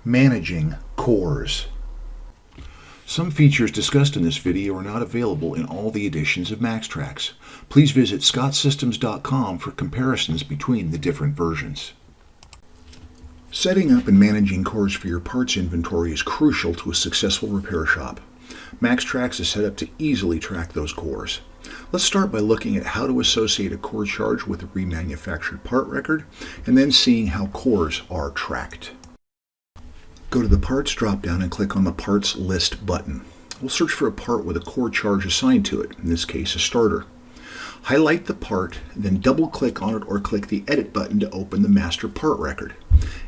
Managing cores. Some features discussed in this video are not available in all the editions of MaxxTraxx. Please visit scottsystems.com for comparisons between the different versions. Setting up and managing cores for your parts inventory is crucial to a successful repair shop. MaxxTraxx is set up to easily track those cores. Let's start by looking at how to associate a core charge with a remanufactured part record, and then seeing how cores are tracked. Go to the Parts drop-down and click on the Parts List button. We'll search for a part with a core charge assigned to it, in this case a starter. Highlight the part, then double-click on it or click the Edit button to open the Master Part Record.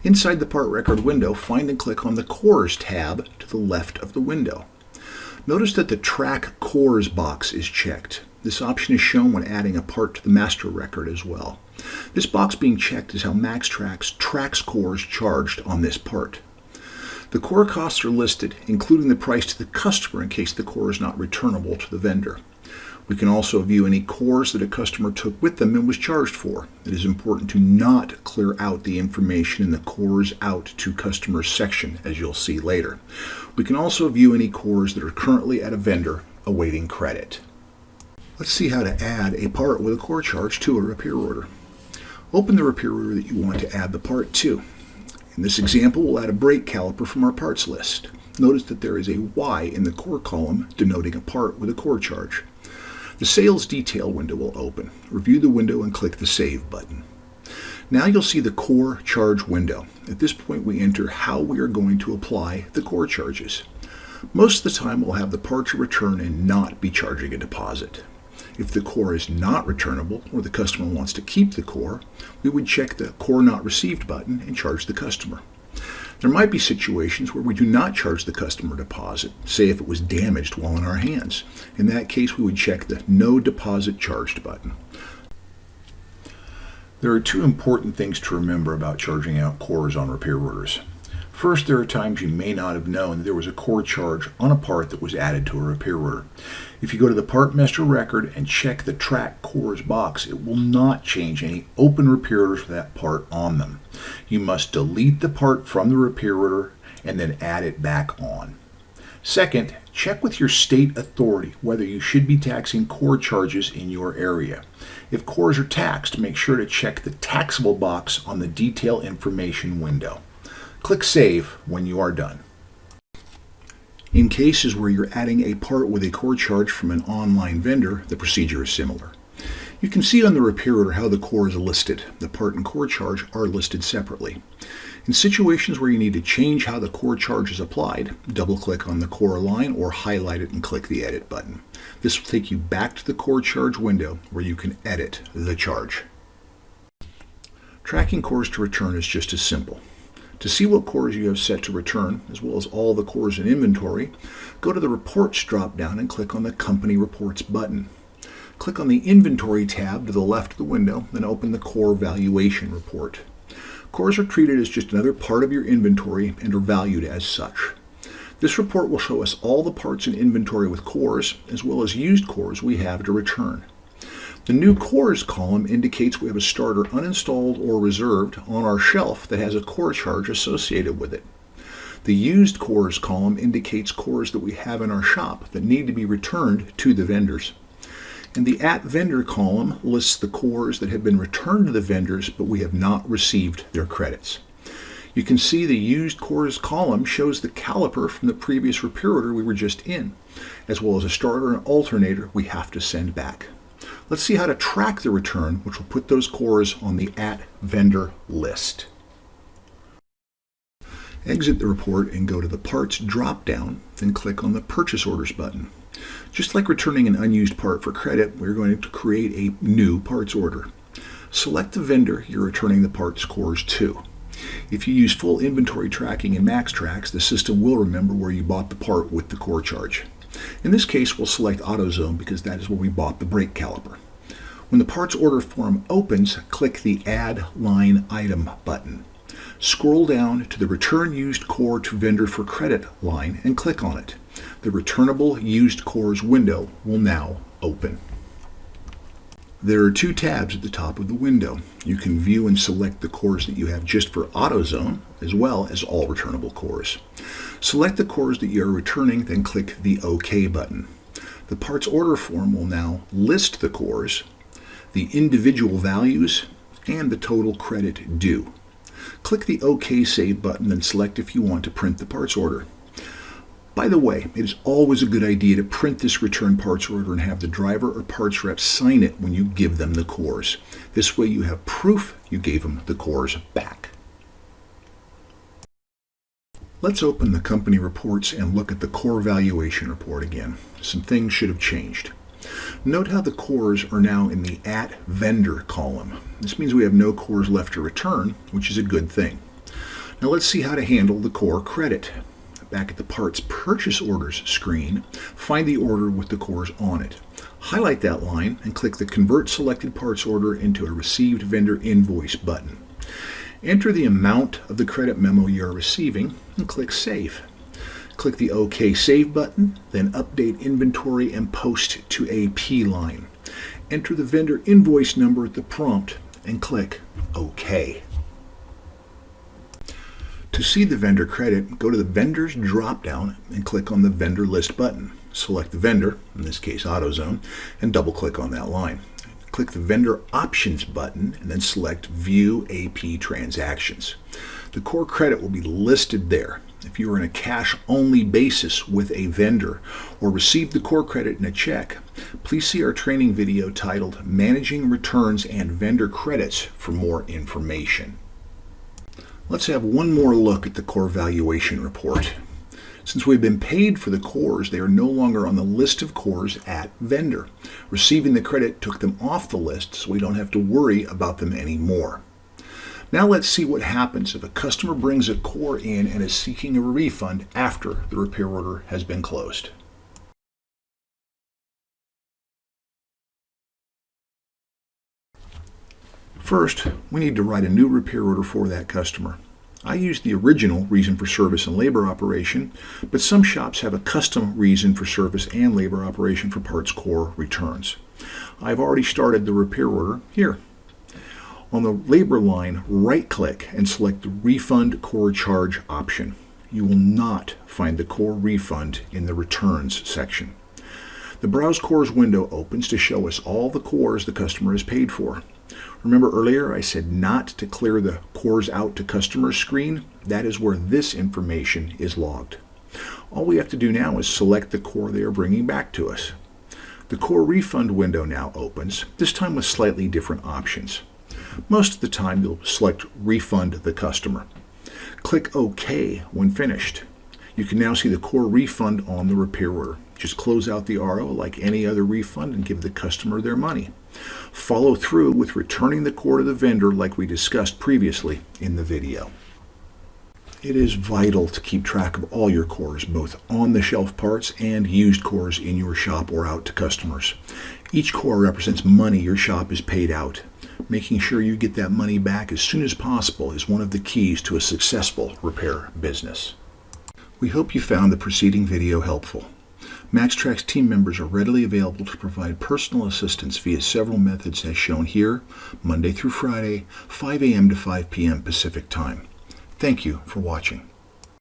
Inside the Part Record window, find and click on the Cores tab to the left of the window. Notice that the Track Cores box is checked. This option is shown when adding a part to the Master Record as well. This box being checked is how MaxxTraxx tracks cores charged on this part. The core costs are listed, including the price to the customer in case the core is not returnable to the vendor. We can also view any cores that a customer took with them and was charged for. It is important to not clear out the information in the Cores Out to Customers section, as you'll see later. We can also view any cores that are currently at a vendor awaiting credit. Let's see how to add a part with a core charge to a repair order. Open the repair order that you want to add the part to. In this example, we'll add a brake caliper from our parts list. Notice that there is a Y in the core column denoting a part with a core charge. The Sales Detail window will open. Review the window and click the Save button. Now you'll see the core charge window. At this point, we enter how we are going to apply the core charges. Most of the time, we'll have the part to return and not be charging a deposit. If the core is not returnable or the customer wants to keep the core, we would check the Core Not Received button and charge the customer. There might be situations where we do not charge the customer deposit, say if it was damaged while in our hands. In that case, we would check the No Deposit Charged button. There are two important things to remember about charging out cores on repair orders. First, there are times you may not have known that there was a core charge on a part that was added to a repair order. If you go to the Part Master Record and check the Track Cores box, it will not change any open repair orders for that part on them. You must delete the part from the repair order and then add it back on. Second, check with your state authority whether you should be taxing core charges in your area. If cores are taxed, make sure to check the taxable box on the Detail Information window. Click Save when you are done. In cases where you're adding a part with a core charge from an online vendor, the procedure is similar. You can see on the repair order how the core is listed. The part and core charge are listed separately. In situations where you need to change how the core charge is applied, double-click on the core line or highlight it and click the Edit button. This will take you back to the core charge window where you can edit the charge. Tracking cores to return is just as simple. To see what cores you have set to return, as well as all the cores in inventory, go to the Reports drop-down and click on the Company Reports button. Click on the Inventory tab to the left of the window, then open the Core Valuation Report. Cores are treated as just another part of your inventory and are valued as such. This report will show us all the parts in inventory with cores, as well as used cores we have to return. The New Cores column indicates we have a starter uninstalled or reserved on our shelf that has a core charge associated with it. The Used Cores column indicates cores that we have in our shop that need to be returned to the vendors. And the At Vendor column lists the cores that have been returned to the vendors but we have not received their credits. You can see the Used Cores column shows the caliper from the previous repair order we were just in, as well as a starter and alternator we have to send back. Let's see how to track the return, which will put those cores on the At Vendor list. Exit the report and go to the Parts drop-down, then click on the Purchase Orders button. Just like returning an unused part for credit, we're going to create a new parts order. Select the vendor you're returning the parts cores to. If you use full inventory tracking in MaxxTraxx, the system will remember where you bought the part with the core charge. In this case, we'll select AutoZone because that is where we bought the brake caliper. When the parts order form opens, click the Add Line Item button. Scroll down to the Return Used Core to Vendor for Credit line and click on it. The Returnable Used Cores window will now open. There are two tabs at the top of the window. You can view and select the cores that you have just for AutoZone, as well as all returnable cores. Select the cores that you are returning, then click the OK button. The parts order form will now list the cores, the individual values, and the total credit due. Click the OK Save button, then select if you want to print the parts order. By the way, it is always a good idea to print this return parts order and have the driver or parts rep sign it when you give them the cores. This way you have proof you gave them the cores back. Let's open the company reports and look at the core valuation report again. Some things should have changed. Note how the cores are now in the At Vendor column. This means we have no cores left to return, which is a good thing. Now let's see how to handle the core credit. Back at the Parts Purchase Orders screen, find the order with the cores on it. Highlight that line and click the Convert Selected Parts Order into a Received Vendor Invoice button. Enter the amount of the credit memo you are receiving and click Save. Click the OK Save button, then Update Inventory and Post to AP line. Enter the vendor invoice number at the prompt and click OK. To see the vendor credit, go to the Vendors drop-down and click on the Vendor List button. Select the vendor, in this case AutoZone, and double-click on that line. Click the Vendor Options button and then select View AP Transactions. The core credit will be listed there. If you are in a cash-only basis with a vendor or receive the core credit in a check, please see our training video titled Managing Returns and Vendor Credits for more information. Let's have one more look at the core valuation report. Since we've been paid for the cores, they are no longer on the list of cores at vendor. Receiving the credit took them off the list, so we don't have to worry about them anymore. Now let's see what happens if a customer brings a core in and is seeking a refund after the repair order has been closed. First, we need to write a new repair order for that customer. I used the original reason for service and labor operation, but some shops have a custom reason for service and labor operation for parts core returns. I've already started the repair order here. On the labor line, right-click and select the Refund Core Charge option. You will not find the core refund in the Returns section. The Browse Cores window opens to show us all the cores the customer has paid for. Remember earlier I said not to clear the cores out to customers screen? That is where this information is logged. All we have to do now is select the core they are bringing back to us. The core refund window now opens, this time with slightly different options. Most of the time you'll select Refund the Customer. Click OK when finished. You can now see the core refund on the repair order. Just close out the RO like any other refund and give the customer their money. Follow through with returning the core to the vendor like we discussed previously in the video. It is vital to keep track of all your cores, both on-the-shelf parts and used cores in your shop or out to customers. Each core represents money your shop has paid out. Making sure you get that money back as soon as possible is one of the keys to a successful repair business. We hope you found the preceding video helpful. MaxxTraxx team members are readily available to provide personal assistance via several methods as shown here, Monday through Friday, 5 a.m. to 5 p.m. Pacific Time. Thank you for watching.